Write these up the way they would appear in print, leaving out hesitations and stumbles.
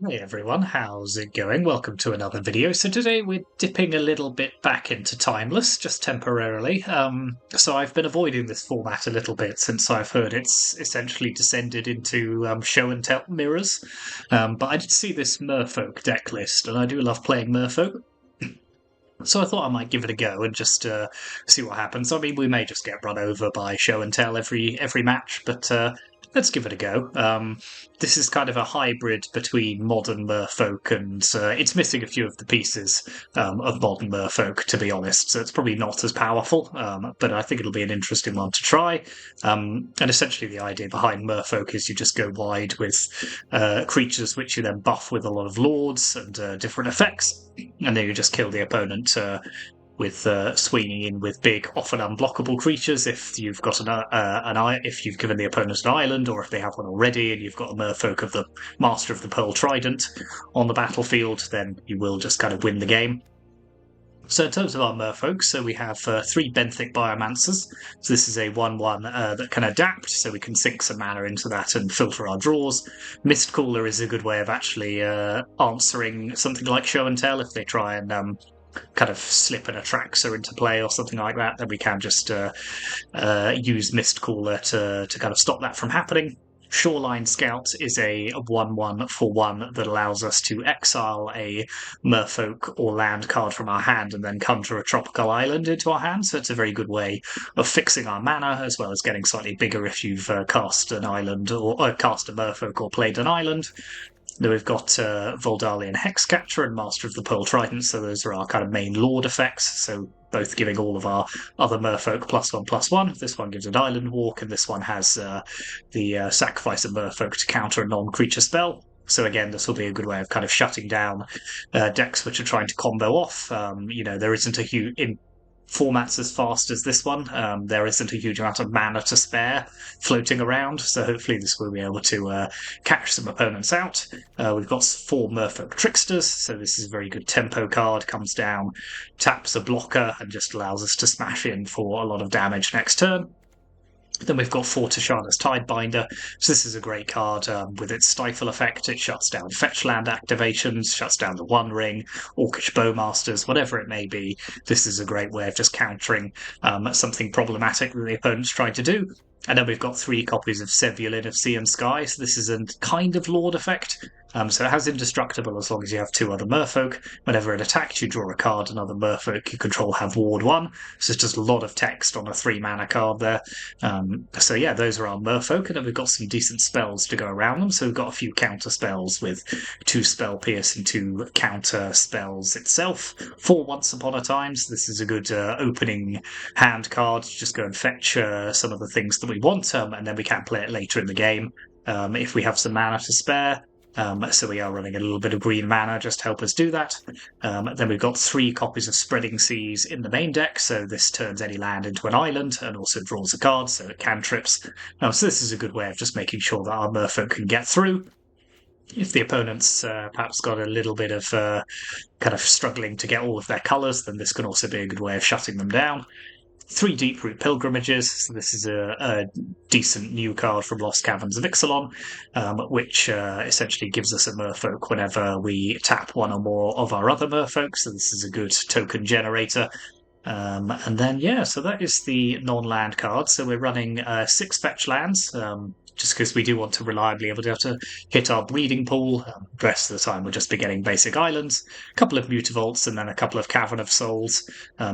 Hey everyone, how's it going? Welcome to another video. So today we're dipping a little bit back into Timeless, just temporarily. So I've been avoiding this format a little bit since I've heard it's essentially descended into show and tell mirrors. But I did see this Merfolk deck list, and I do love playing Merfolk. So I thought I might give it a go and just see what happens. I mean, we may just get run over by show and tell every match, but let's give it a go. This is kind of a hybrid between modern Merfolk and it's missing a few of the pieces of modern Merfolk, to be honest. So it's probably not as powerful, but I think it'll be an interesting one to try. And essentially, the idea behind Merfolk is you just go wide with creatures which you then buff with a lot of lords and different effects, and then you just kill the opponent with swinging in with big, often unblockable creatures. If you've got if you've given the opponent an island, or if they have one already, and you've got a Merfolk of the Master of the Pearl Trident on the battlefield, then you will just kind of win the game. So in terms of our Merfolk, so we have three Benthic Biomancers. So this is a 1/1 that can adapt, so we can sink some mana into that and filter our draws. Mistcaller is a good way of actually answering something like Show and Tell if they try and kind of slip an Atraxa into play or something like that. Then we can just use Mistcaller to kind of stop that from happening. Shoreline Scout is a 1/1 for 1 that allows us to exile a Merfolk or land card from our hand and then conjure a tropical island into our hand. So it's a very good way of fixing our mana, as well as getting slightly bigger if you've cast an island or cast a Merfolk or played an island. Then we've got Voldalian Hexcatcher and Master of the Pearl Trident, so those are our kind of main Lord effects, so both giving all of our other Merfolk +1/+1. This one gives an Island Walk, and this one has the Sacrifice of Merfolk to counter a non-creature spell. So again, this will be a good way of kind of shutting down decks which are trying to combo off. There isn't a huge in formats as fast as this one. There isn't a huge amount of mana to spare floating around, so hopefully this will be able to catch some opponents out. We've got 4 Merfolk Tricksters, so this is a very good tempo card. Comes down, taps a blocker, and just allows us to smash in for a lot of damage next turn. Then we've got 4 Tishana's Tidebinder. So this is a great card with its Stifle effect. It shuts down fetch land activations, shuts down the One Ring, Orcish Bowmasters, whatever it may be. This is a great way of just countering something problematic that the opponent's trying to do. And then we've got 3 copies of Sevulin of Sea and Sky. So this is a kind of Lord effect. So it has Indestructible as long as you have 2 other Merfolk. Whenever it attacks, you draw a card. Another Merfolk you control have Ward 1. So it's just a lot of text on a 3 mana card there. So yeah, those are our Merfolk, and then we've got some decent spells to go around them. So we've got a few counter spells with 2 Spell Pierce and 2 counter spells itself. 4 Once Upon a Time. So this is a good opening hand card to just go and fetch some of the things that we want, and then we can play it later in the game if we have some mana to spare. So we are running a little bit of green mana just to help us do that. Then we've got 3 copies of Spreading Seas in the main deck, so this turns any land into an island and also draws a card, so it cantrips. So this is a good way of just making sure that our Merfolk can get through. If the opponent's perhaps got a little bit of kind of struggling to get all of their colours, then this can also be a good way of shutting them down. 3 Deeproot Pilgrimages, so this is a decent new card from Lost Caverns of Ixalan, which essentially gives us a Merfolk whenever we tap one or more of our other Merfolk, so this is a good token generator. And then, yeah, so that is the non-land card. So we're running 6 fetch lands, just because we do want to reliably able to hit our breeding pool. The rest of the time we'll just be getting basic islands, a couple of Mutavaults, and then a couple of Cavern of Souls,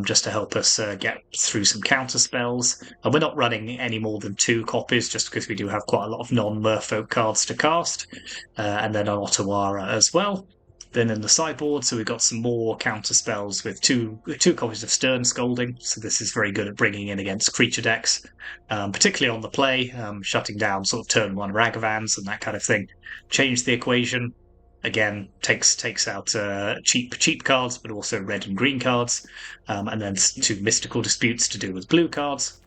just to help us get through some counter spells. And we're not running any more than 2 copies, just because we do have quite a lot of non-Merfolk cards to cast, and then an Otawara as well. Then in the sideboard, so we've got some more counter spells with two copies of Stern Scolding. So this is very good at bringing in against creature decks, particularly on the play, shutting down sort of turn 1 Ragavans and that kind of thing. Change the equation. Again, takes out cheap cards, but also red and green cards, and then 2 Mystical Disputes to do with blue cards.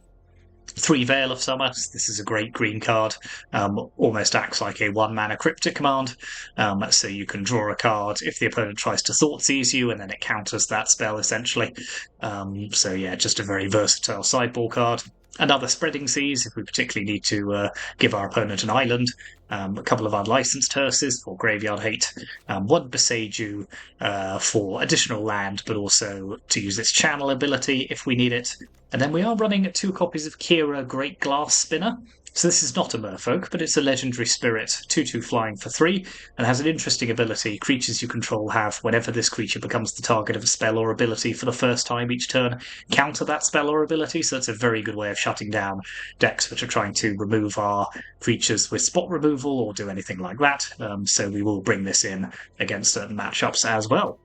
3 Veil of Summer. This is a great green card. Almost acts like a 1 mana cryptic command. So you can draw a card if the opponent tries to Thoughtseize you, and then it counters that spell essentially. So yeah, just a very versatile sideboard card. Another spreading seas if we particularly need to give our opponent an island, a couple of unlicensed hearses for graveyard hate, one Beseiju for additional land, but also to use its channel ability if we need it. And then we are running 2 copies of Kira Great Glass Spinner. So this is not a Merfolk, but it's a legendary spirit, 2/2 flying for 3, and has an interesting ability. Creatures you control have, whenever this creature becomes the target of a spell or ability for the first time each turn, counter that spell or ability. So that's a very good way of shutting down decks which are trying to remove our creatures with spot removal or do anything like that. So we will bring this in against certain matchups as well.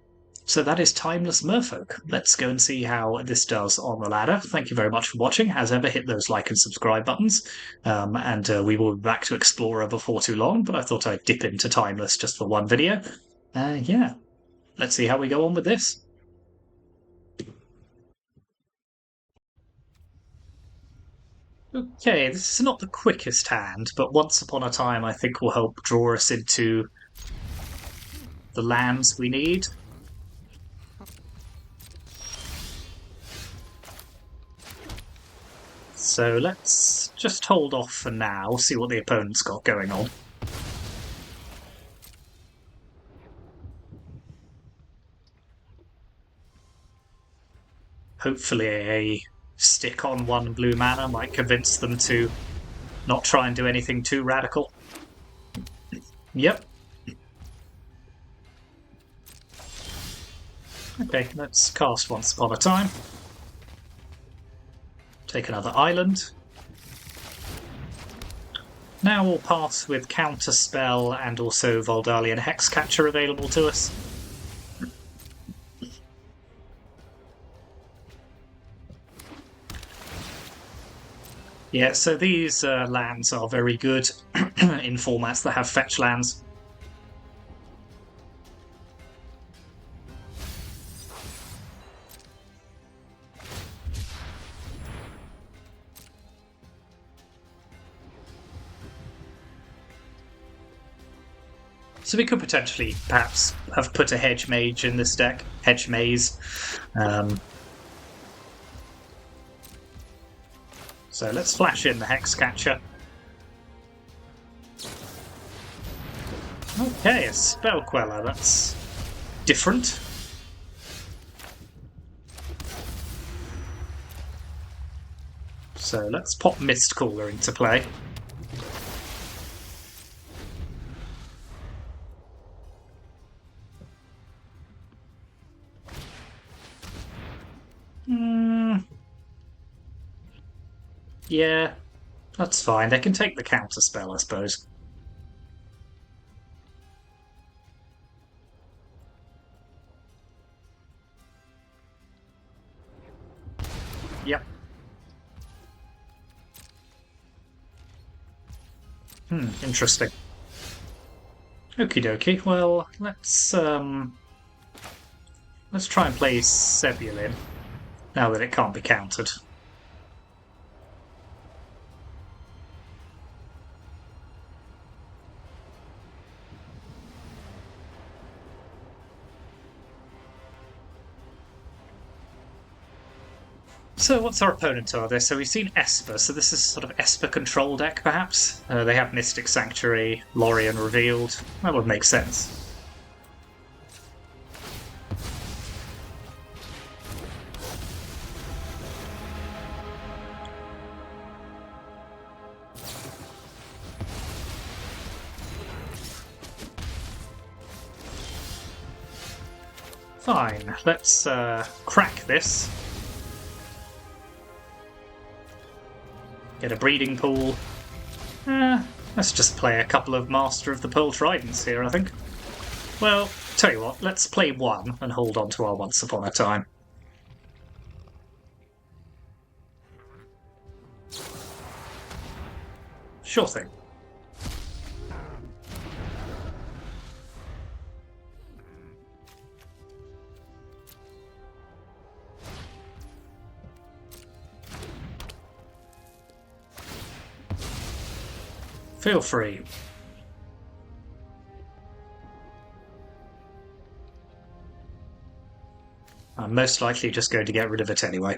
So that is Timeless Merfolk. Let's go and see how this does on the ladder. Thank you very much for watching. As ever, hit those like and subscribe buttons. And we will be back to Explorer before too long, but I thought I'd dip into Timeless just for one video. Yeah, let's see how we go on with this. Okay, this is not the quickest hand, but Once Upon a Time I think will help draw us into the lands we need. So let's just hold off for now, see what the opponent's got going on. Hopefully a stick on 1 blue mana might convince them to not try and do anything too radical. Yep. Okay, let's cast Once Upon a Time. Take another island. Now we'll pass with Counterspell and also Voldalian Hexcatcher available to us. Yeah, so these lands are very good in formats that have fetch lands. So we could potentially perhaps have put a Hedge Mage in this deck. Hedge Maze. So let's flash in the Hexcatcher. Okay, a Spell Queller. That's different. So let's pop Mistcaller into play. Yeah, that's fine. They can take the counter spell, I suppose. Yep. Interesting. Okie dokie. Well, let's try and play Sebulin now that it can't be countered. So what's our opponent are there? So we've seen Esper, so this is sort of Esper control deck perhaps. They have Mystic Sanctuary, Lorien Revealed. That would make sense. Fine, let's crack this. Get a breeding pool. Let's just play a couple of Master of the Pearl Tridents here, I think. Well, tell you what, let's play one and hold on to our Once Upon a Time. Sure thing. Feel free. I'm most likely just going to get rid of it anyway.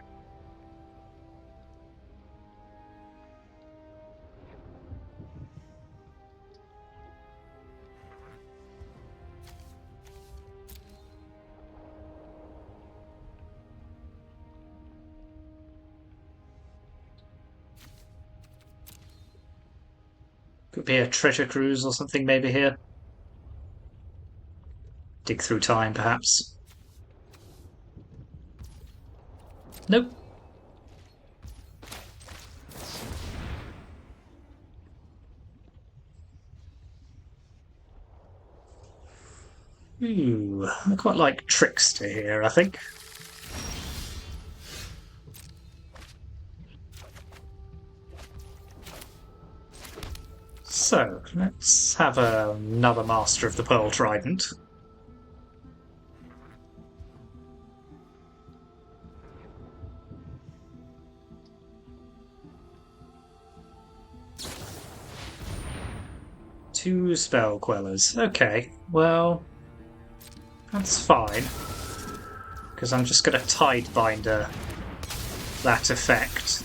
Could be a treasure cruise or something maybe here. Dig through time, perhaps. Nope. Ooh, I quite like Trickster here, I think. So, let's have another Master of the Pearl Trident. Two Spell Quellers. Okay, well, that's fine. Because I'm just going to Tidebinder that effect.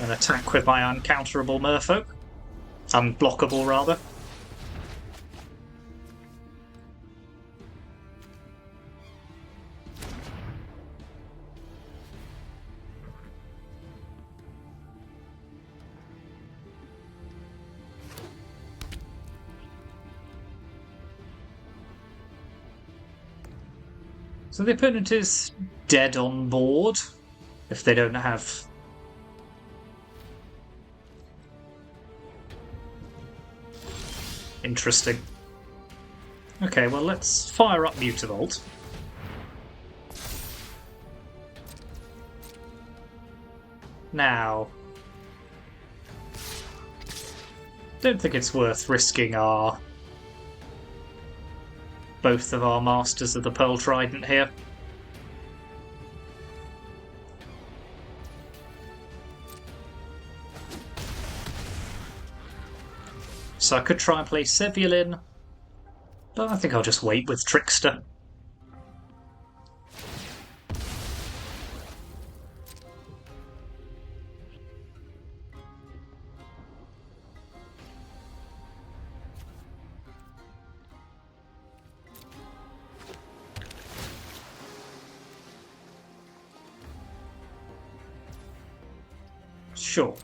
And attack with my uncounterable Merfolk. Unblockable, rather. So the opponent is dead on board if they don't have... Interesting. Okay, well, let's fire up Mutavault. Now, don't think it's worth risking both of our Masters of the Pearl Trident here. So I could try and play Sevulin, but I think I'll just wait with Trickster. Sure.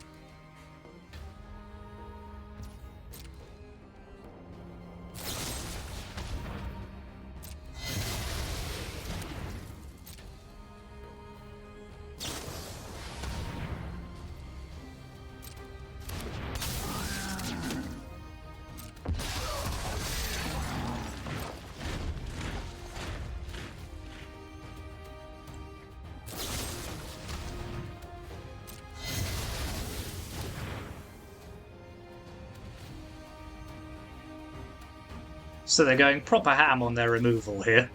So they're going proper ham on their removal here.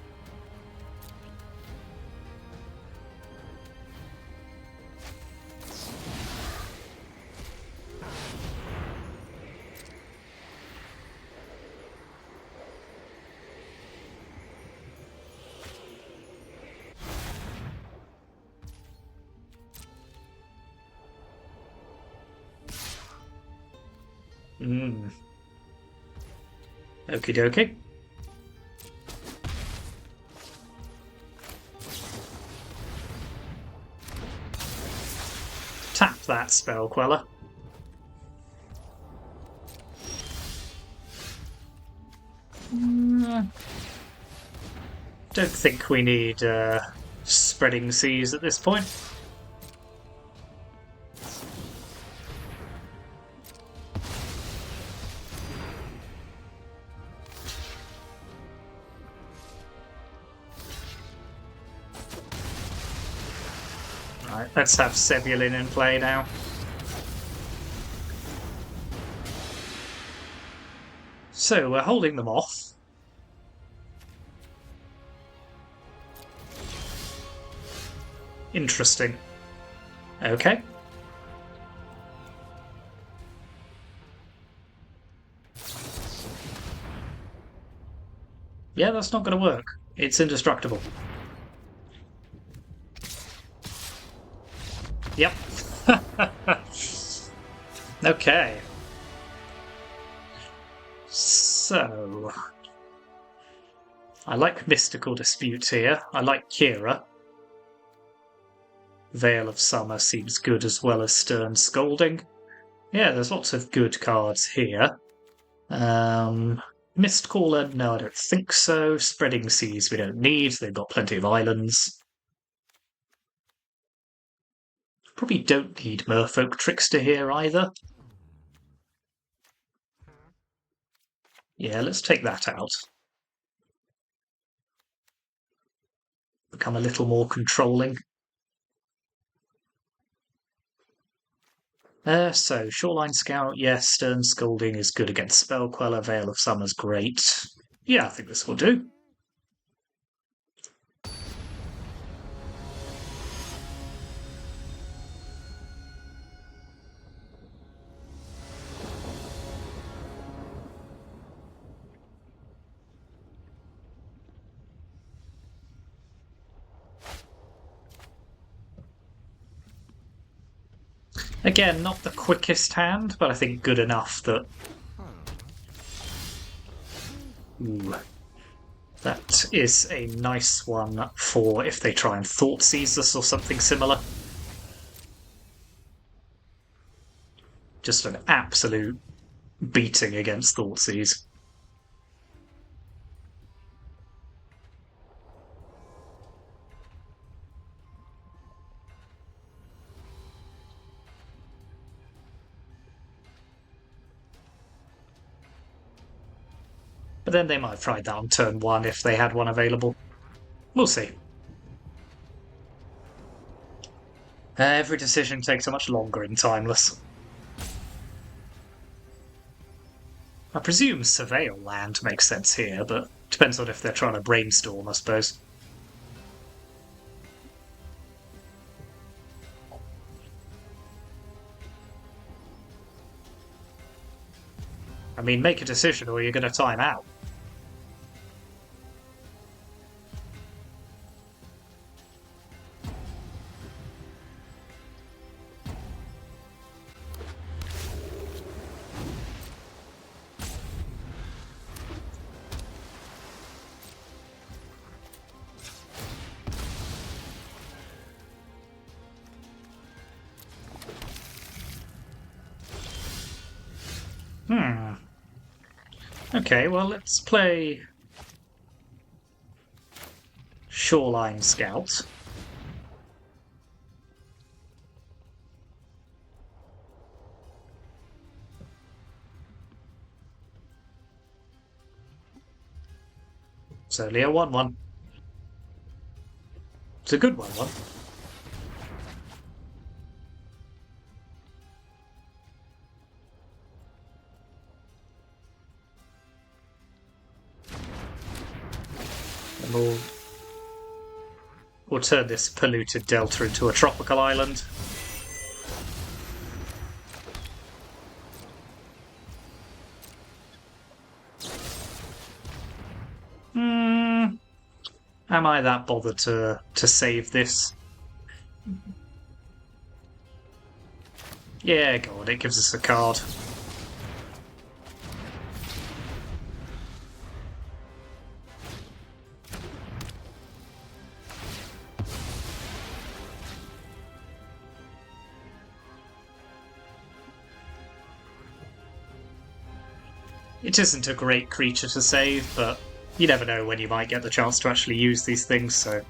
Okie dokie. Tap that Spell Queller. Don't think we need Spreading Seas at this point. Right, let's have Sevulin in play now. So we're holding them off. Interesting. Okay. Yeah, that's not going to work. It's indestructible. Yep. Okay. So... I like Mystical Dispute here. I like Kira. Veil of Summer seems good as well as Stern Scolding. Yeah, there's lots of good cards here. Mistcaller, no, I don't think so. Spreading Seas we don't need, they've got plenty of islands. Probably don't need Merfolk Trickster here either. Yeah, let's take that out. Become a little more controlling. So, Shoreline Scout, yes, Stern Scolding is good against Spell Queller, Veil of Summer's great. Yeah, I think this will do. Again, not the quickest hand, but I think good enough that... Ooh. That is a nice one for if they try and Thoughtseize us or something similar. Just an absolute beating against Thoughtseize. But then they might have tried that on turn 1 if they had one available. We'll see. Every decision takes so much longer in Timeless. I presume Surveil Land makes sense here, but depends on if they're trying to brainstorm, I suppose. I mean, make a decision or you're going to time out. Okay, well, let's play Shoreline Scout. It's only a 1-1. It's a good 1-1. And we'll turn this polluted delta into a tropical island. Am I that bothered to save this? Yeah, go on, it gives us a card. It isn't a great creature to save, but you never know when you might get the chance to actually use these things, so...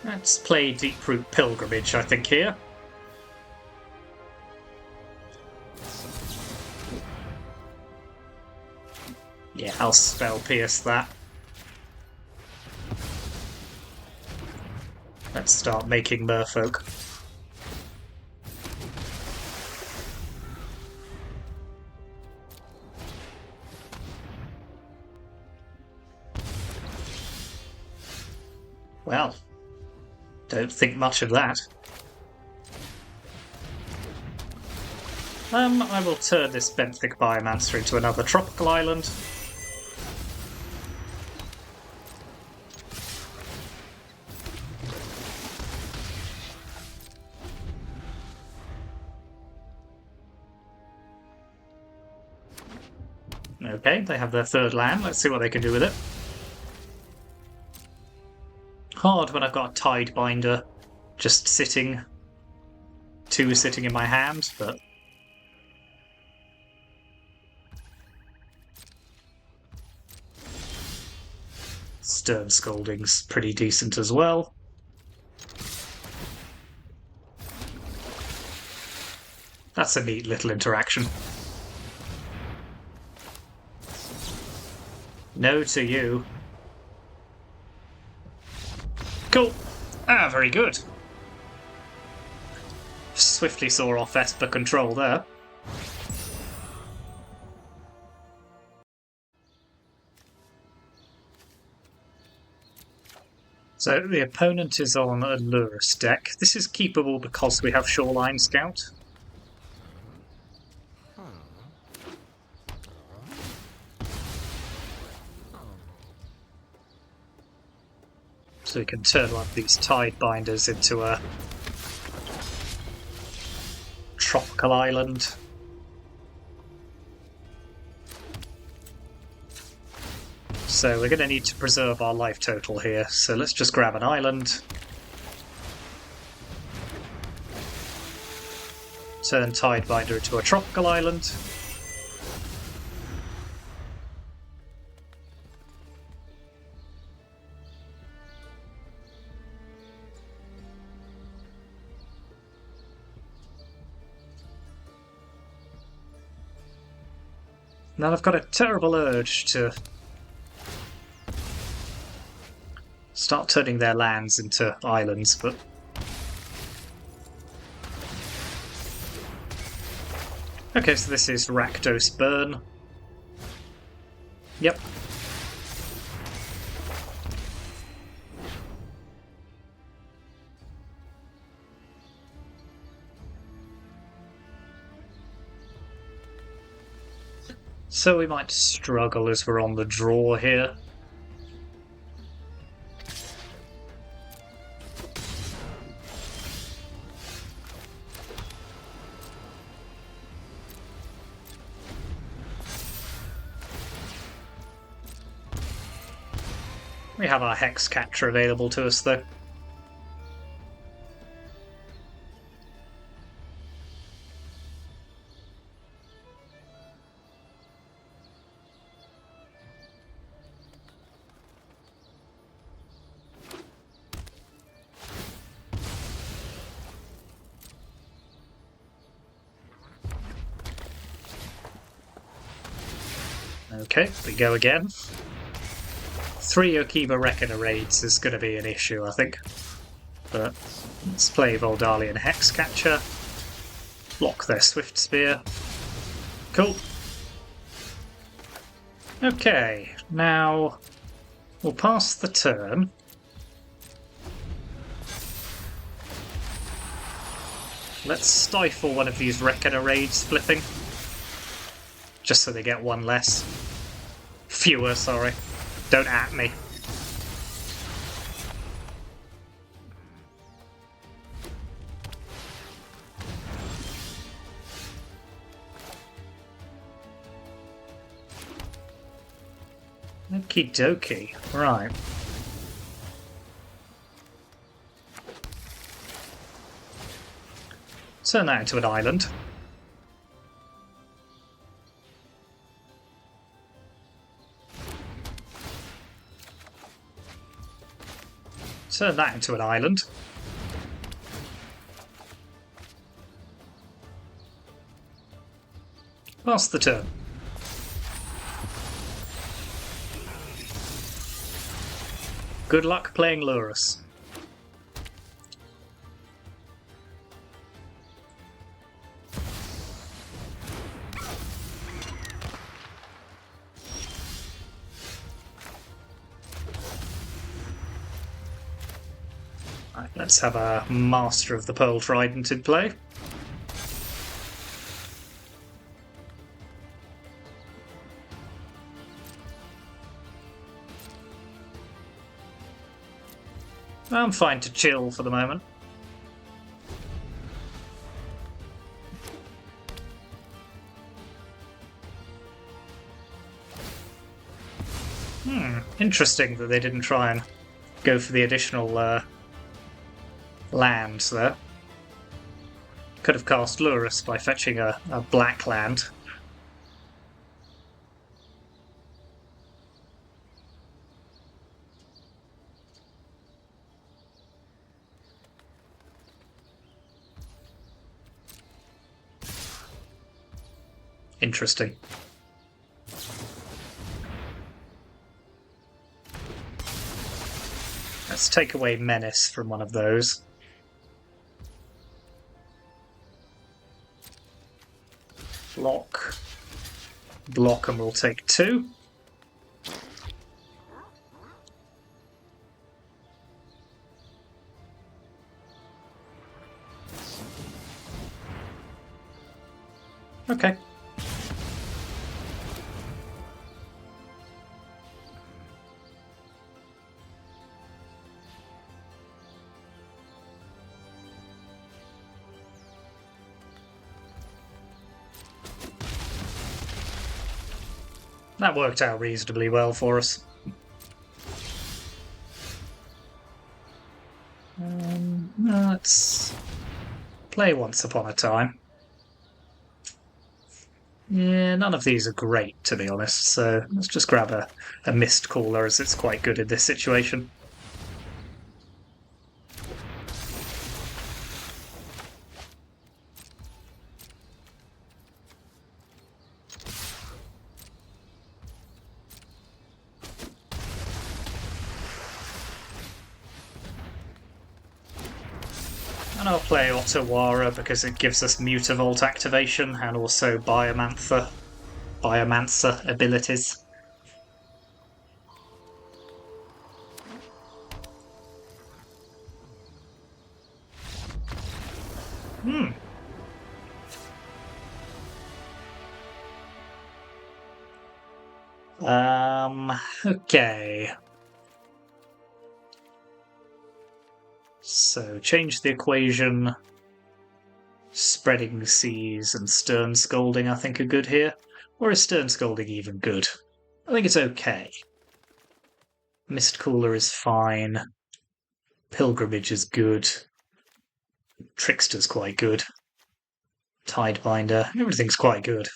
Let's play Deeproot Pilgrimage, I think, here. Yeah, I'll Spell Pierce that. Let's start making Merfolk. Well, don't think much of that. I will turn this Benthic Biomancer into another tropical island. Okay, they have their third land. Let's see what they can do with it. Hard when I've got a Tide Binder just sitting. 2 sitting in my hand, but... Stern Scolding's pretty decent as well. That's a neat little interaction. No to you. Cool. Ah, very good. Swiftly saw off Esper control there. So the opponent is on a Lurus deck. This is keepable because we have Shoreline Scout. So we can turn one of these Tide Binders into a tropical island. So we're going to need to preserve our life total here, so let's just grab an island. Turn Tidebinder into a tropical island. Now I've got a terrible urge to start turning their lands into islands, but... Okay, so this is Rakdos Burn. Yep. So we might struggle as we're on the draw here. We have our Hex Catcher available to us, though. Okay, we go again. 3 Okiba Reckoner raids is going to be an issue, I think. But let's play Voldalian Hexcatcher. Block their Swift Spear. Cool. Okay, now we'll pass the turn. Let's stifle one of these Reckoner raids flipping. Just so they get one less. Fewer, sorry. Don't at me. Okie dokie. Right. Turn that into an island. Turn that into an island. Pass the turn. Good luck playing Lurus. Right, let's have a Master of the Pearl Trident in play. I'm fine to chill for the moment. Interesting that they didn't try and go for the additional lands there. Could have cast Lurus by fetching a black land. Interesting. Let's take away Menace from one of those. Block. Block and we'll take 2. Okay. That worked out reasonably well for us. Let's play Once Upon a Time. Yeah, none of these are great, to be honest, so let's just grab a Mist Caller, as it's quite good in this situation. And I'll play Ottawara because it gives us Mutavault activation and also Biomancer abilities. Okay. So change the equation. Spreading Seas and Stern Scolding I think are good here. Or is Stern Scolding even good? I think it's okay. Mist Cooler is fine. Pilgrimage is good. Trickster's quite good. Tidebinder, everything's quite good.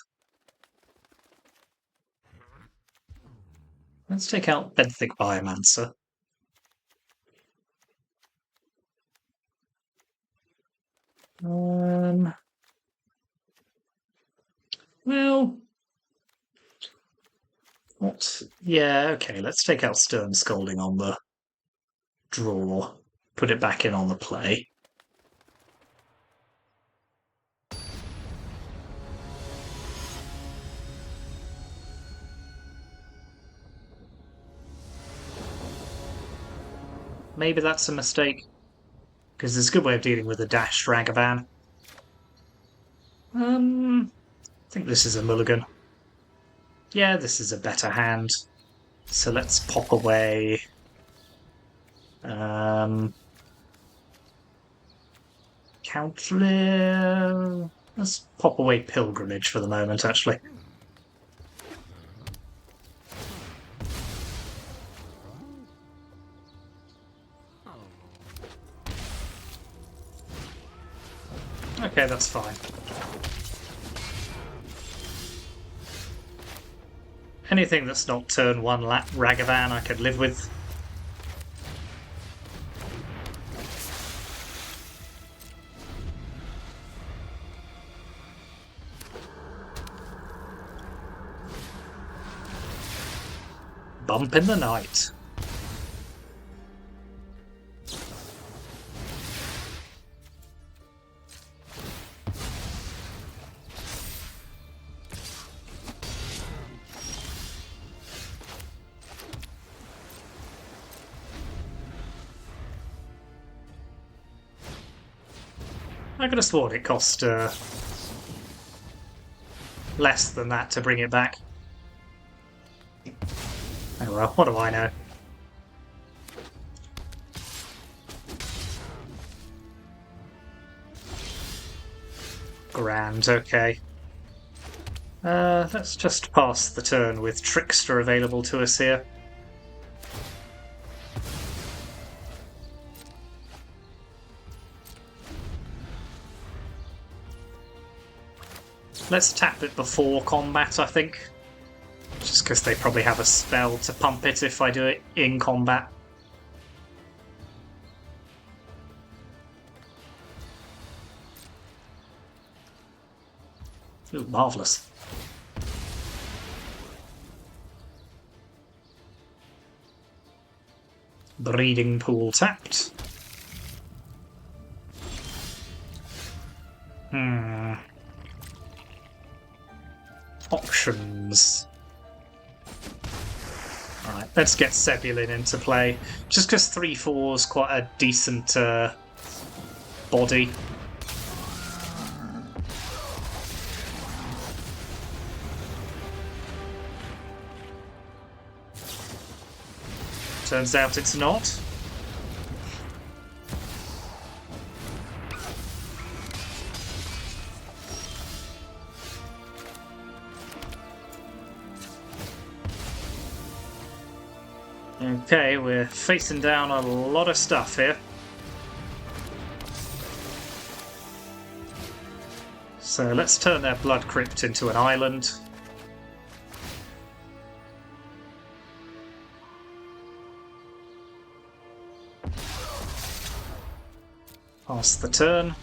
Let's take out Benthic Biomancer. Well, what? Yeah, okay, let's take out Stern Scolding on the draw. Put it back in on the play. Maybe that's a mistake, because there's a good way of dealing with a dashed Ragavan. I think this is a mulligan. Yeah, this is a better hand. So let's pop away. Countler. Let's pop away Pilgrimage for the moment, actually. Okay, that's fine. Anything that's not turn 1 Ragavan I could live with. Bump in the night. I could have sworn it cost less than that to bring it back. Oh well, what do I know? Grand, okay. Let's just pass the turn with Trickster available to us here. Let's tap it before combat, I think. Just because they probably have a spell to pump it if I do it in combat. Ooh, marvellous. Breeding pool tapped. Options. Alright, let's get Sebulin into play. Just because 3/4 is quite a decent body. Turns out it's not. Okay, we're facing down a lot of stuff here. So let's turn their Blood Crypt into an island. Pass the turn.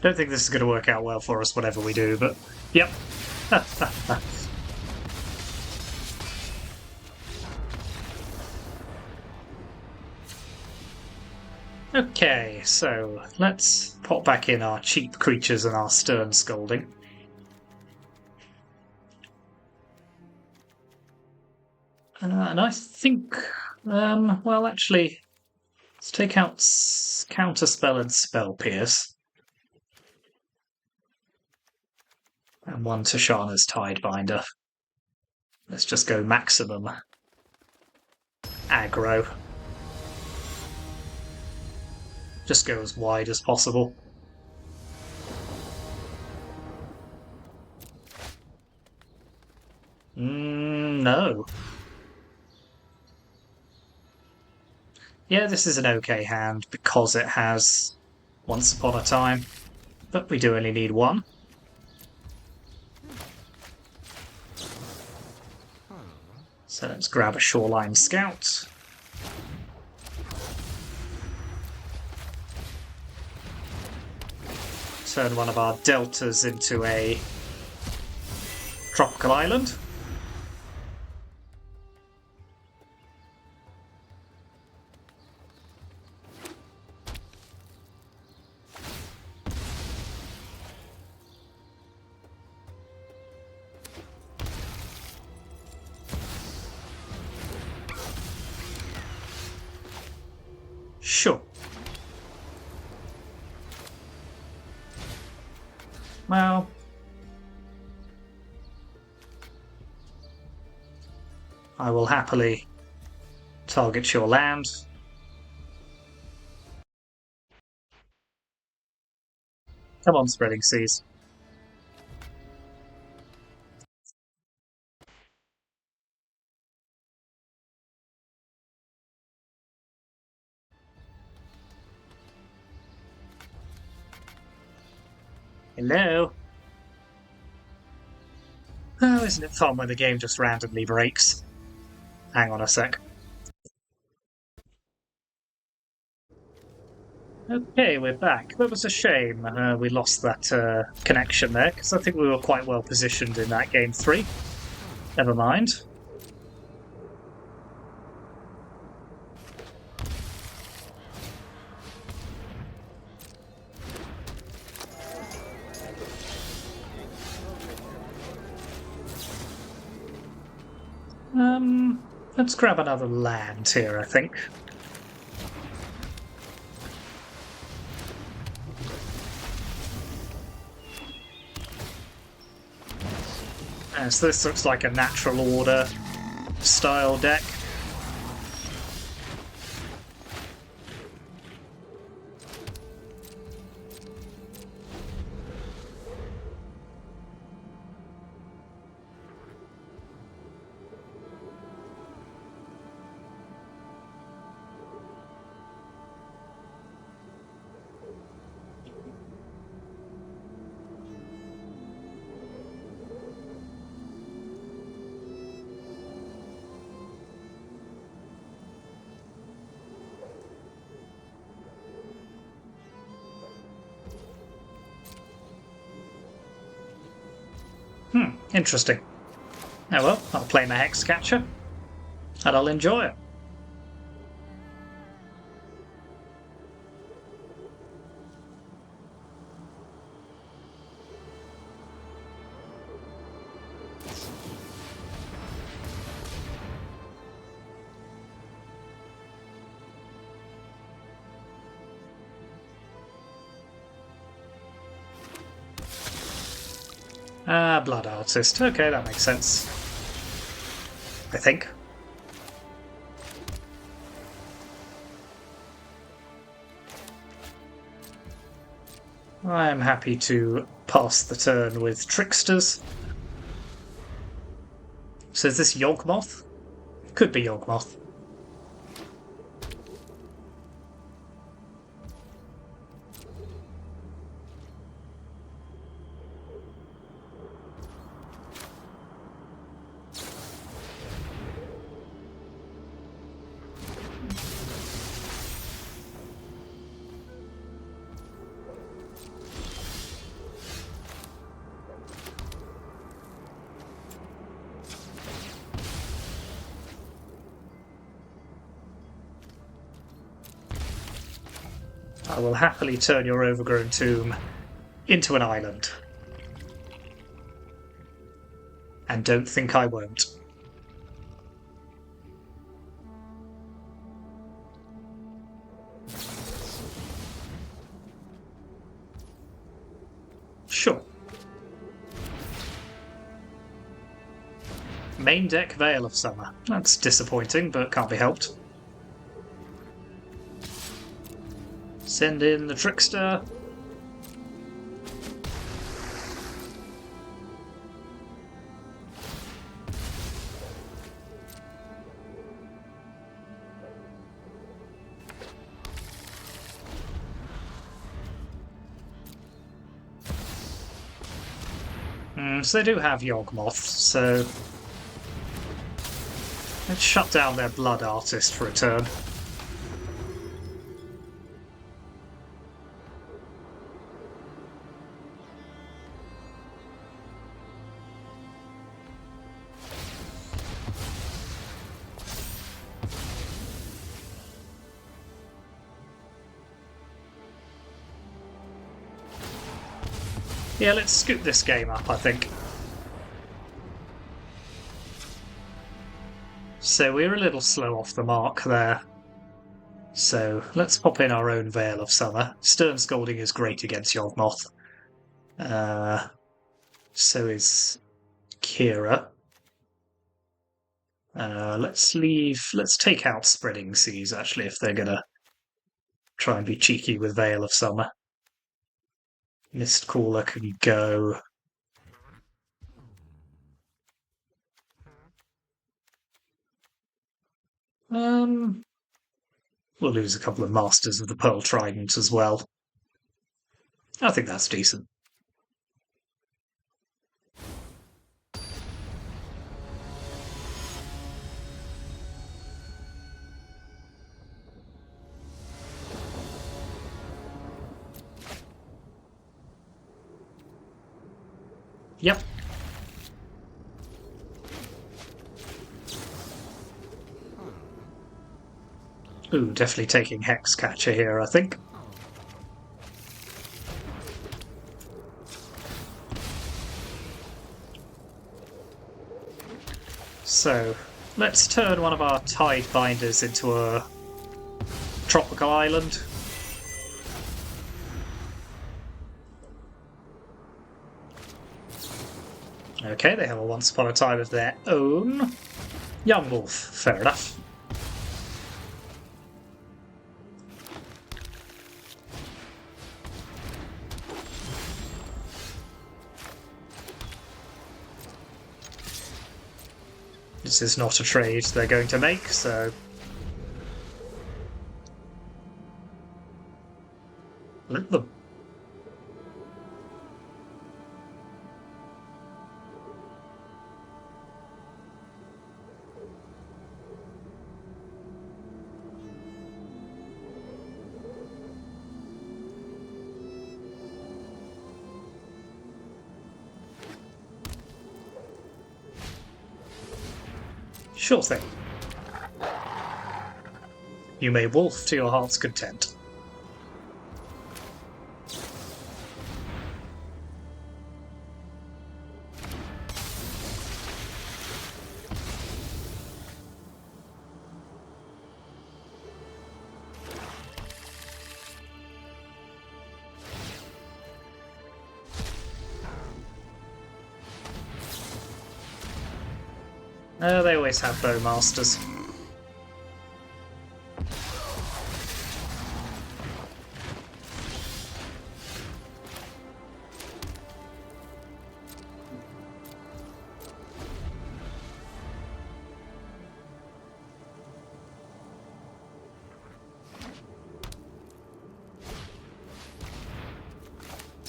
Don't think this is going to work out well for us, whatever we do, but yep. Okay, so let's pop back in our cheap creatures and our stern scolding. And I think, well, actually, let's take out Counterspell and Spell Pierce. And one Tashana's Tidebinder. Let's just go maximum aggro. Just go as wide as possible. No. Yeah, this is an okay hand because it has Once Upon a Time, but we do only need one. So let's grab a Shoreline Scout. Turn one of our deltas into a tropical island. Sure. Well, I will happily target your land. Come on, Spreading Seas. Hello? Oh, isn't it fun when the game just randomly breaks? Hang on a sec. Okay, we're back. That was a shame we lost that connection there, because I think we were quite well positioned in that game 3. Never mind. Let's grab another land here, I think. So this looks like a natural order style deck. Interesting. Oh well, I'll play my Hexcatcher, and I'll enjoy it. Ah, Blood Artist. Okay, that makes sense. I think. I am happy to pass the turn with Tricksters. So is this Yawgmoth? Could be Yawgmoth. I will happily turn your overgrown tomb into an island. And don't think I won't. Sure. Main deck Veil of Summer. That's disappointing, but can't be helped. Send in the Trickster. So they do have Yawgmoth, so let's shut down their Blood Artist for a turn. Yeah, let's scoop this game up, I think. So we're a little slow off the mark there. So let's pop in our own Veil of Summer. Stern Scolding is great against Yawgmoth. So is Kira. Let's take out Spreading Seas, actually, if they're gonna try and be cheeky with Veil of Summer. Mistcaller can go. We'll lose a couple of Masters of the Pearl Trident as well. I think that's decent. Yep. Ooh, definitely taking Hexcatcher here, I think. So, let's turn one of our Tidebinders into a tropical island. Okay, they have a Once Upon a Time of their own. Yawgmoth, fair enough. This is not a trade they're going to make, so... let them. Sure thing. You may wolf to your heart's content. They always have bowmasters.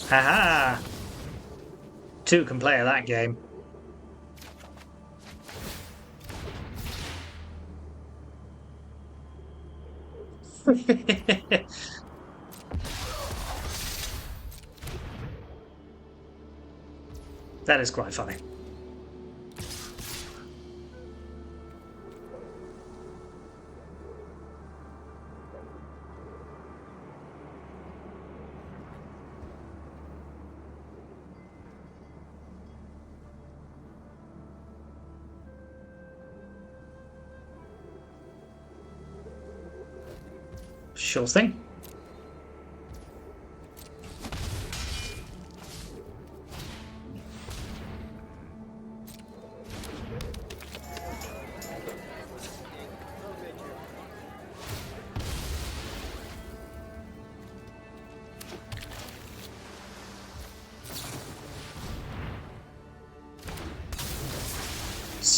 Haha! Two can play that game. That is quite funny. Sure thing.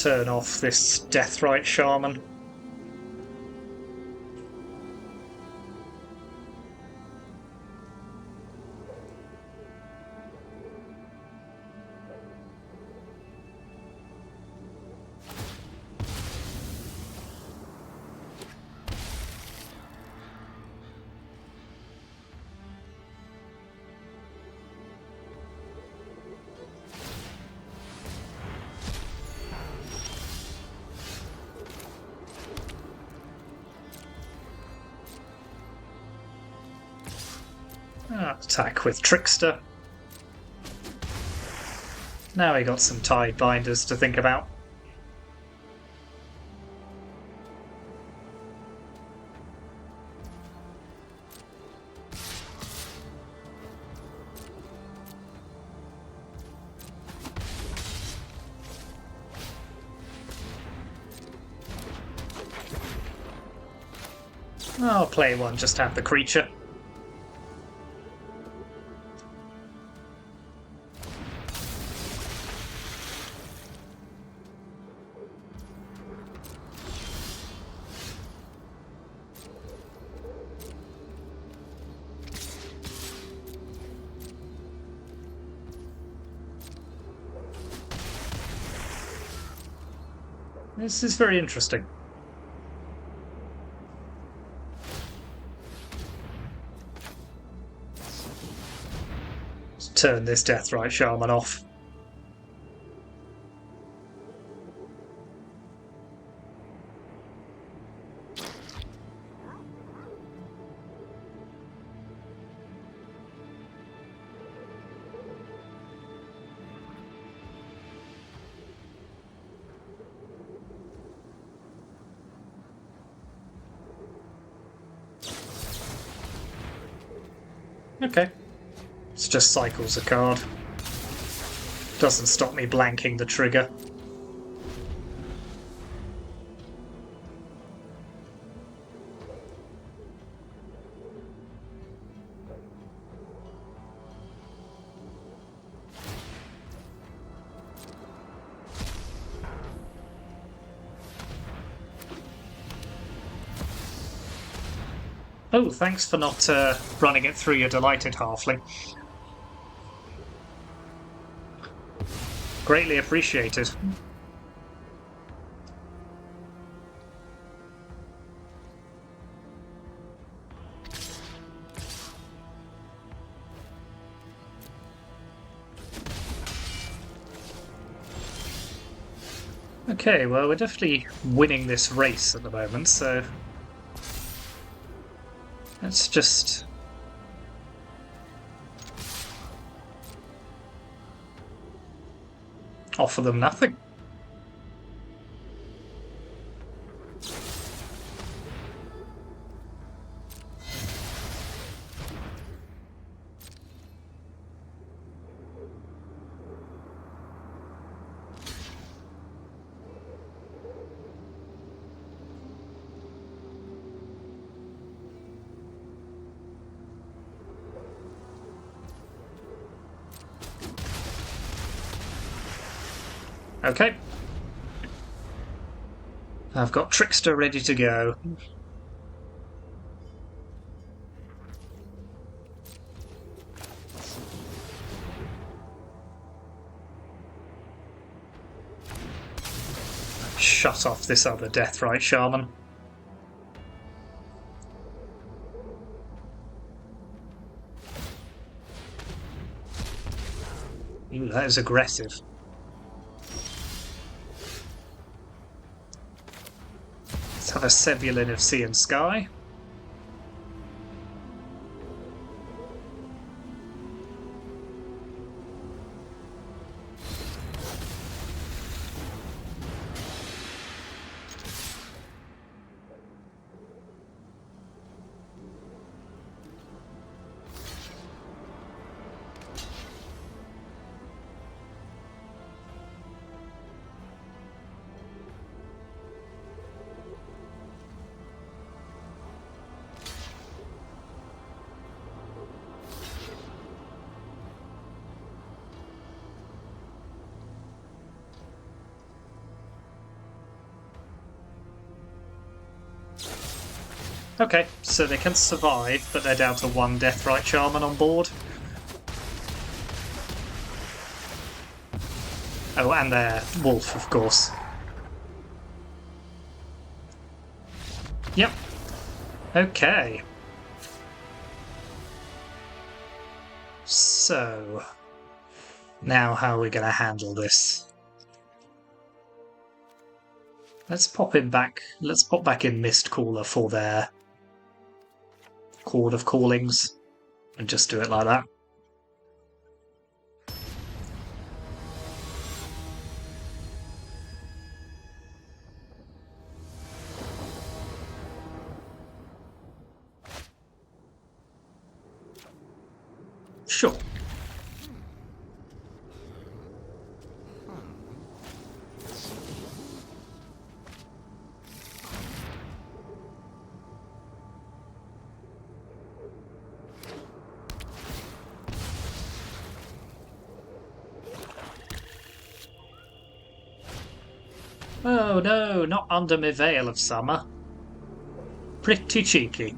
Turn off this Deathrite Shaman. Attack with Trickster. Now we got some Tide Binders to think about. I'll play one, just have the creature. This is very interesting. Let's turn this Deathrite Shaman off. Okay. It's just cycles a card. Doesn't stop me blanking the trigger. Oh, thanks for not running it through your delighted halfling. Greatly appreciated. Okay, well, we're definitely winning this race at the moment, so let's just offer them nothing. Okay. I've got Trickster ready to go. Shut off this other Deathrite Shaman. Ooh, that is aggressive. Let's have a Sebulin of Sea and Sky. Okay, so they can survive, but they're down to one Deathrite Shaman on board. Oh, and their wolf, of course. Yep. Okay. So, now how are we going to handle this? Let's pop in back. Let's pop back in Mistcaller for their Chord of Callings, and just do it like that. Sure. Oh no, not under my veil of summer. Pretty cheeky.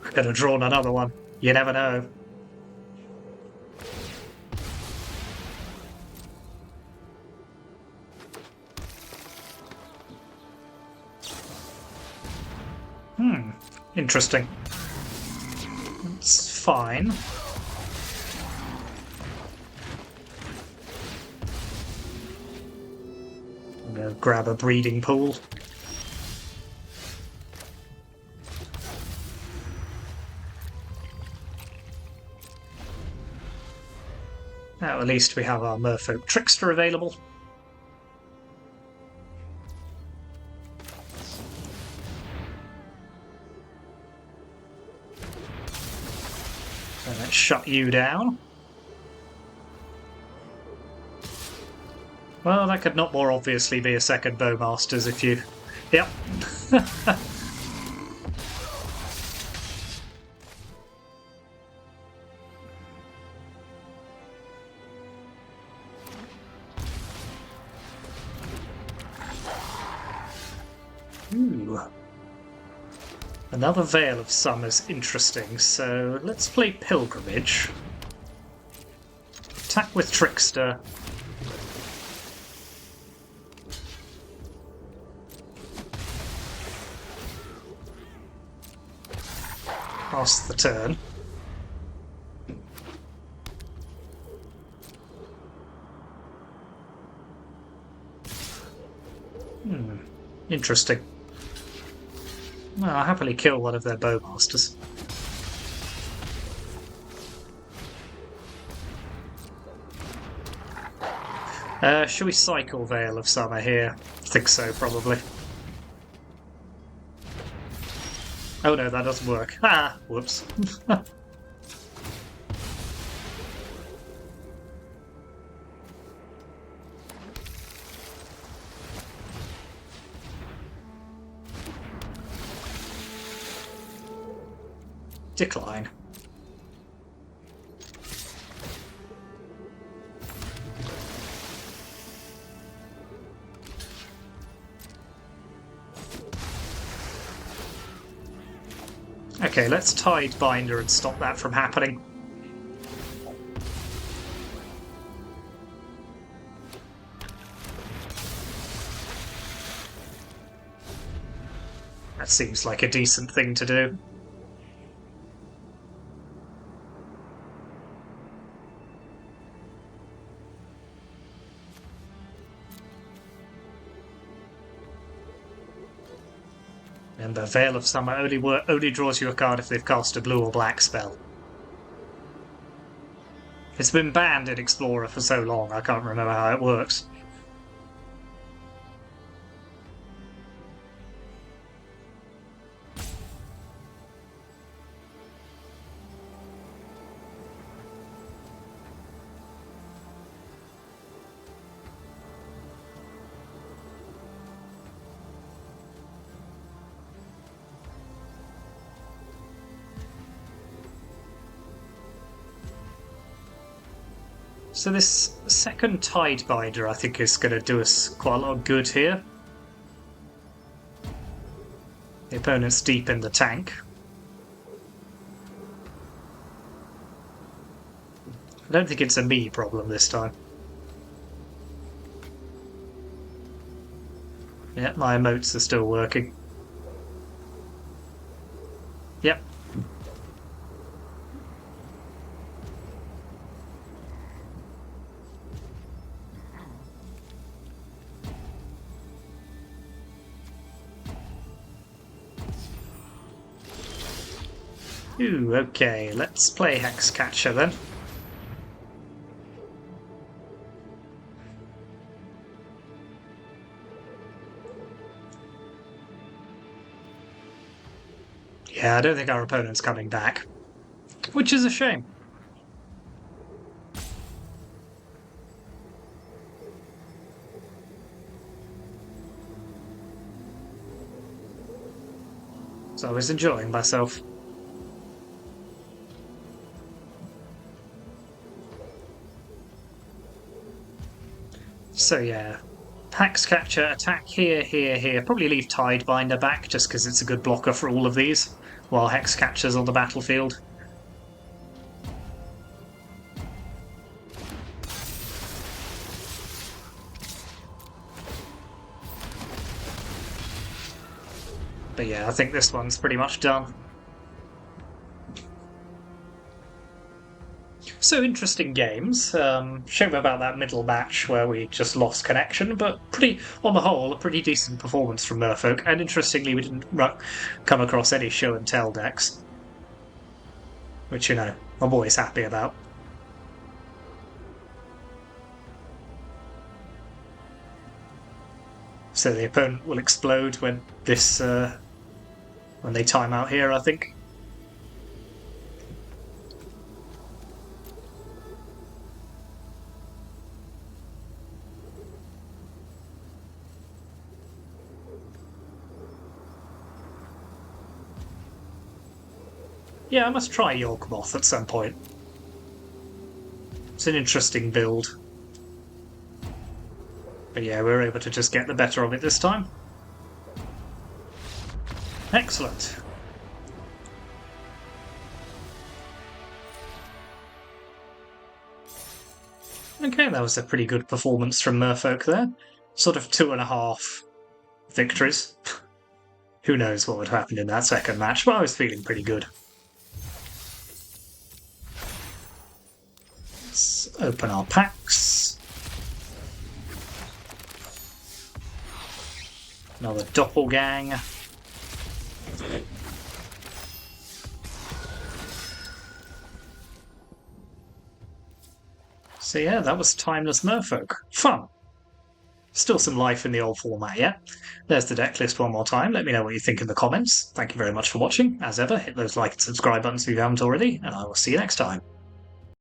Could have drawn another one. You never know. Interesting. It's fine. I'm going to grab a breeding pool. Now at least we have our Merfolk Trickster available. So let's shut you down. Well, that could not more obviously be a second Bowmasters if you... Yep. Ooh. Another Veil of Summer's interesting, so let's play Pilgrimage. Attack with Trickster. Pass the turn. Interesting. Well, I'll happily kill one of their bowmasters. Shall we cycle Veil of Summer here? I think so, probably. Oh no, that doesn't work. Ah, whoops. Decline. Okay, let's Tidebinder and stop that from happening. That seems like a decent thing to do. And the Veil of Summer only draws you a card if they've cast a blue or black spell. It's been banned in Explorer for so long, I can't remember how it works. So this second Tidebinder, I think, is going to do us quite a lot of good here. The opponent's deep in the tank. I don't think it's a me problem this time. Yeah, my emotes are still working. Yep. Ooh, okay, let's play Hexcatcher then. Yeah, I don't think our opponent's coming back, which is a shame. So I was enjoying myself. So yeah, Hexcatcher, attack here, here, here. Probably leave Tidebinder back just because it's a good blocker for all of these while Hexcatcher's on the battlefield. But yeah, I think this one's pretty much done. So interesting games. Shame about that middle match where we just lost connection, but on the whole, a pretty decent performance from Merfolk. And interestingly, we didn't come across any show and tell decks, which, you know, I'm always happy about. So the opponent will explode when when they time out here, I think. Yeah, I must try Yawgmoth at some point. It's an interesting build. But yeah, we were able to just get the better of it this time. Excellent. Okay, that was a pretty good performance from Merfolk there. Sort of 2.5 victories. Who knows what would happen in that second match, but I was feeling pretty good. Let's open our packs. Another doppelgang. So yeah, that was Timeless Merfolk. Fun! Still some life in the old format yet. There's the deck list one more time. Let me know what you think in the comments. Thank you very much for watching. As ever, hit those like and subscribe buttons if you haven't already, and I will see you next time.